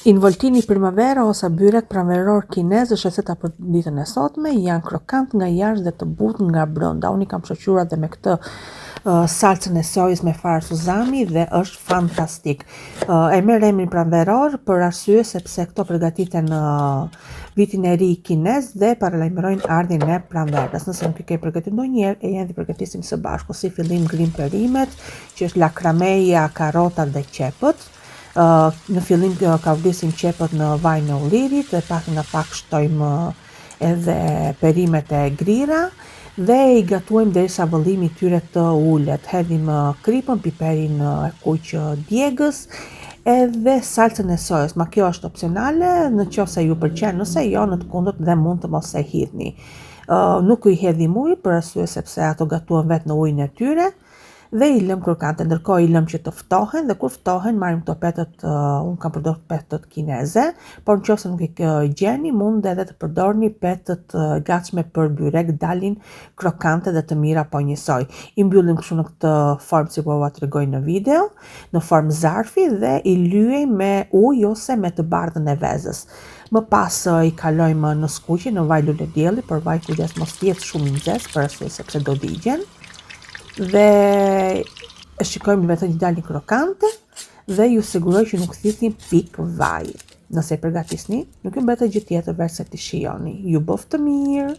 Involtini primavera ose byrek pranveror kinez është receta për ditën e sotme, janë krokant nga jashtë dhe të butë nga brenda. Unë i kam shoqëruar dhe me këtë salcën e sojës me far suzami dhe është fantastik. E merr emrin pranveror për arsye sepse këto përgatiten në vitin e ri kinez dhe paralajmërojnë ardhjen e pranverës. Nëse nuk i ke përgatitur ndonjëherë, e janë të përgatisim së bashku. Si fillim grim perimet, që është lakrameja, karrotat dhe qepët. Në fillim ka vlisim qepët në vaj në ullirit, dhe pak nga pak shtojmë edhe perimet e grira dhe i gatuajmë derisa vëllimi i tyre të ulet. Hedhim kripën, piperin e kuq djegës edhe salcën e sojës. Ma kjo është opsionale, në qoftë se ju pëlqen, nëse jo, në të kundërt dhe mund të mos e hidhni. Nuk i hedhim ujë për arsye sepse ato gatuan vetë në ujin e tyre. Dhe i lëm krokante, ndërkohë i lëm që të ftohen dhe kur ftohen marrim këto petët, unë kam përdorur petët kineze, por nëse nuk i gjeni mund edhe të përdorni petët gatshme për byrek, dalin krokante dhe të mira po njësoj. I mbyllim kështu në këtë formë si po ua tregoj në video, në formë zarfi dhe i lyej me ujë ose me të bardhën e vezës. Më pas i kalojmë në skuqje, në vaj lule dielli, por vaj kujdes mos jetë shumë i nxehtë për arsye sepse do digjen. Dhe e shikojmë vetëm që dalin krokante dhe ju siguroj që nuk thithni pik vaj. Nëse e përgatisni, nuk ju mbetet gjë tjetër veç se t'i shijoni. Ju bof të mirë!